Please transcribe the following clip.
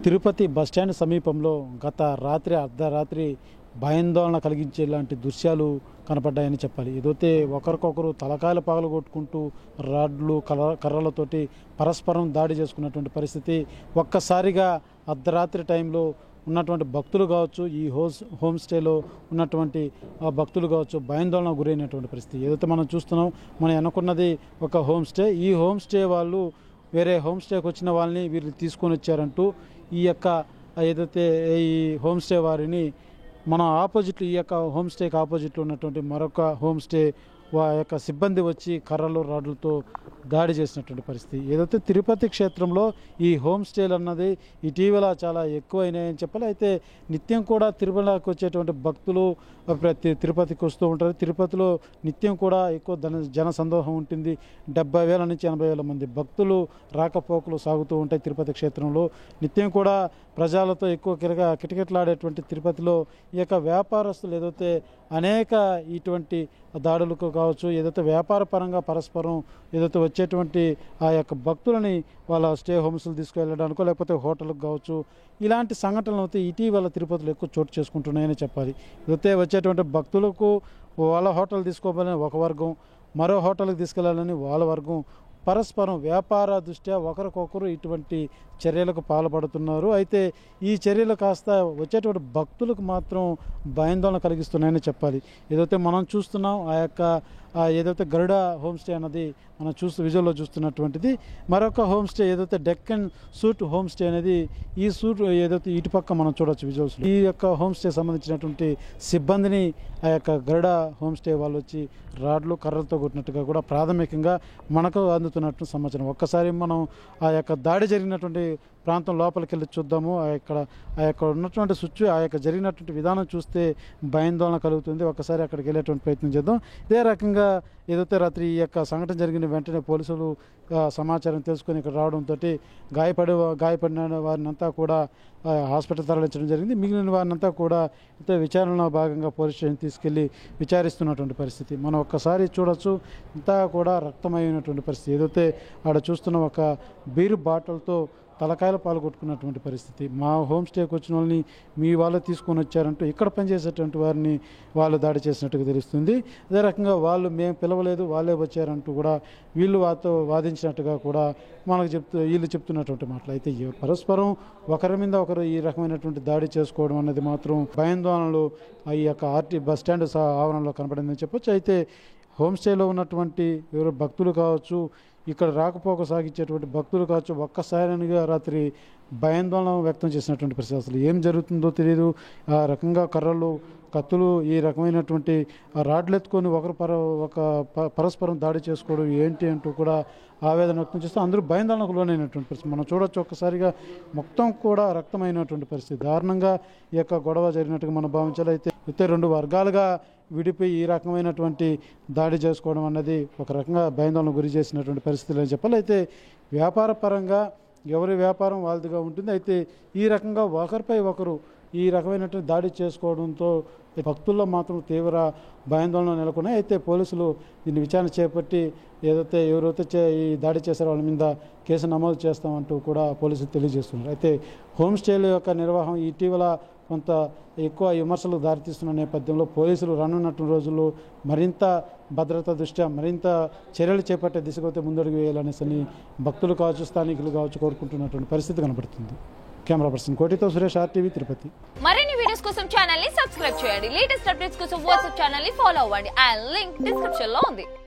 Tirupati bus stand సమీపంలో గత రాత్రి అర్ధరాత్రి భయాందోళన కలిగించేలాంటి దృశ్యాలు కనపడ్డాయని చెప్పాలి. ఏదైతే ఒకరికొకరు తలకాయలు పగలగొట్టుకుంటూ రాడ్లు కర్రలతోటి పరస్పరం దాడి చేసుకున్నటువంటి పరిస్థితి. ఒక్కసారిగా అర్ధరాత్రి టైంలో ఉన్నటువంటి భక్తులు కావచ్చు, ఈ హోమ్ స్టేలో ఉన్నటువంటి భక్తులు కావచ్చు, భయాందోళన గురైనటువంటి పరిస్థితి. ఏదైతే మనం చూస్తున్నాం, మనం అనుకున్నది ఒక హోమ్ స్టే. ఈ హోమ్ స్టే వాళ్ళు వేరే హోమ్ స్టేకి వచ్చిన వాళ్ళని వీళ్ళు తీసుకొని వచ్చారంటూ ఈ యొక్క ఏదైతే ఈ హోమ్ స్టే వారిని మన ఆపోజిట్లో, ఈ యొక్క హోమ్ స్టేకి ఆపోజిట్లో ఉన్నటువంటి మరొక హోమ్ స్టే యొక్క సిబ్బంది వచ్చి కర్రలు రాడ్లతో దాడి చేసినటువంటి పరిస్థితి. ఏదైతే తిరుపతి క్షేత్రంలో ఈ హోమ్ స్టేలు అన్నది ఇటీవల చాలా ఎక్కువైనాయని చెప్పాలి. అయితే నిత్యం కూడా తిరుమలకి వచ్చేటువంటి భక్తులు తిరుపతికి వస్తూ ఉంటారు. తిరుపతిలో నిత్యం కూడా ఎక్కువ జన సందోహం ఉంటుంది. 70,000 నుంచి 80,000 మంది భక్తులు రాకపోకలు సాగుతూ ఉంటాయి. తిరుపతి క్షేత్రంలో నిత్యం కూడా ప్రజలతో ఎక్కువ కిటకిటలాడేటువంటి తిరుపతిలో ఈ యొక్క వ్యాపారస్తులు ఏదైతే అనేక ఇటువంటి దాడులకు కావచ్చు, ఏదైతే వ్యాపార పరంగా పరస్పరం ఏదైతే వచ్చేటువంటి ఆ యొక్క భక్తులని వాళ్ళ స్టే హోమ్స్లు తీసుకువెళ్ళడానికో లేకపోతే హోటల్కి కావచ్చు, ఇలాంటి సంఘటనలు అయితే ఇటీవల తిరుపతిలో ఎక్కువ చోటు చేసుకుంటున్నాయని చెప్పాలి. ఏదైతే వచ్చేటువంటి భక్తులకు వాళ్ళ హోటల్ తీసుకోవాలని ఒక వర్గం, మరో హోటల్కి తీసుకెళ్లాలని వాళ్ళ వర్గం పరస్పరం వ్యాపార దృష్ట్యా ఒకరికొకరు ఇటువంటి చర్యలకు పాల్పడుతున్నారు. అయితే ఈ చర్యలు కాస్త వచ్చేటువంటి భక్తులకు మాత్రం భయాందోళన కలిగిస్తున్నాయని చెప్పాలి. ఏదైతే మనం చూస్తున్నాం, ఆ యొక్క ఏదైతే గరుడ హోమ్ స్టే అన్నది మనం విజువల్లో చూస్తున్నటువంటిది. మరొక హోమ్ స్టే ఏదైతే డెక్కన్ సూట్ హోమ్ స్టే అనేది, ఈ సూట్ ఏదైతే ఇటుపక్క మనం చూడవచ్చు విజువల్స్. ఈ యొక్క హోమ్ స్టే సంబంధించినటువంటి సిబ్బందిని ఆ యొక్క గరుడ హోమ్ స్టే వాళ్ళు వచ్చి రాడ్లు కర్రలతో కొట్టినట్టుగా కూడా ప్రాథమికంగా మనకు అందుతున్నట్టు సమాచారం. ఒక్కసారి మనం ఆ యొక్క దాడి జరిగినటువంటి ప్రాంతం లోపలికి వెళ్ళి చూద్దాము. ఆ యొక్క ఉన్నటువంటి ఆ యొక్క జరిగినటువంటి విధానం చూస్తే భయాందోళన కలుగుతుంది. ఒక్కసారి అక్కడికి వెళ్ళేటువంటి ప్రయత్నం చేద్దాం. ఇదే రకంగా ఏదైతే రాత్రి ఈ యొక్క సంఘటన జరిగిన వెంటనే పోలీసులు సమాచారం తెలుసుకొని ఇక్కడ రావడంతో గాయపడిన వారిని అంతా కూడా హాస్పిటల్ తరలించడం జరిగింది. మిగిలిన వారిని అంతా కూడా విచారణలో భాగంగా పోలీస్ స్టేషన్ తీసుకెళ్లి విచారిస్తున్నటువంటి పరిస్థితి మనం ఒక్కసారి చూడొచ్చు. ఇంతా కూడా రక్తమైనటువంటి పరిస్థితి. ఏదైతే ఆడ చూస్తున్న ఒక బీరు బాటిల్తో తలకాయలు పాల్గొట్టుకున్నటువంటి పరిస్థితి. మా హోమ్ స్టేకి వచ్చిన వాళ్ళని మీ వాళ్ళు తీసుకొని వచ్చారంటూ ఇక్కడ పనిచేసేటువంటి వారిని వాళ్ళు దాడి చేసినట్టుగా తెలుస్తుంది. అదే రకంగా వాళ్ళు మేము పిలవలేదు, వాళ్ళే వచ్చారంటూ కూడా వీళ్ళు వారితో వాదించినట్టుగా కూడా మనకు వీళ్ళు చెప్తున్నటువంటి మాటలు. అయితే పరస్పరం ఒకరి మీద ఒకరు ఈ రకమైనటువంటి దాడి చేసుకోవడం అనేది మాత్రం భయాందోళనలు ఈ యొక్క బస్ స్టాండ్ ఆవరణలో కనపడిందని చెప్పొచ్చు. అయితే హోమ్ స్టేలో ఉన్నటువంటి ఎవరు భక్తులు కావచ్చు, ఇక్కడ రాకపోక సాగించేటువంటి భక్తులు కావచ్చు, ఒక్కసారిగా రాత్రి భయాందోళన వ్యక్తం చేసినటువంటి పరిస్థితి. అసలు ఏం జరుగుతుందో తెలియదు. ఆ రకంగా కర్రలు, కత్తులు, ఈ రకమైనటువంటి రాడ్లు ఎత్తుకొని పరస్పరం దాడి చేసుకోవడం ఏంటి అంటూ కూడా ఆవేదన వ్యక్తం చేస్తూ అందరూ భయాందోళనకు లోనైనటువంటి పరిస్థితి మనం చూడొచ్చు. ఒక్కసారిగా మొత్తం కూడా రక్తమైనటువంటి పరిస్థితి. దారుణంగా ఈ యొక్క గొడవ జరిగినట్టుగా మనం భావించాలి. అయితే రెండు వర్గాలుగా విడిపోయి ఈ రకమైనటువంటి దాడి చేసుకోవడం అన్నది ఒక రకంగా భయాందోళన గురి చేసినటువంటి పరిస్థితులు అని చెప్పాలి. అయితే వ్యాపార పరంగా ఎవరి వ్యాపారం వాళ్ళదిగా ఉంటుంది. అయితే ఈ రకంగా ఒకరిపై ఒకరు ఈ రకమైనటువంటి దాడి చేసుకోవడంతో భక్తుల్లో మాత్రం తీవ్ర భయాందోళన నెలకొన్నాయి. అయితే పోలీసులు దీన్ని విచారణ చేపట్టి ఏదైతే ఎవరైతే ఈ దాడి చేశారో వాళ్ళ మీద కేసు నమోదు చేస్తామంటూ కూడా పోలీసులు తెలియజేస్తున్నారు. అయితే హోమ్ స్టేల యొక్క నిర్వహణ ఇటీవల కొంత ఎక్కువ విమర్శలకు దారితీస్తున్న నేపథ్యంలో పోలీసులు రానున్నటువంటి రోజుల్లో మరింత భద్రతా దృష్ట్యా మరింత చర్యలు చేపట్టే దిశగా ముందడుగు వేయాలనేసి భక్తులు కావచ్చు, స్థానికులు కావచ్చు కోరుకుంటున్నటువంటి పరిస్థితి కనబడుతుంది. కెమెరా పర్సన్ కోటితో సురేష్, RTV తిరుపతి. మరిన్ని వీడియోస్ కోసం ఛానల్ ని సబ్స్క్రైబ్ చేయండి. లేటెస్ట్ అప్డేట్స్ కోసం వాట్సాప్ ఛానల్ ని ఫాలో అవ్వండి. ఆ లింక్ డిస్క్రిప్షన్ లో ఉంది.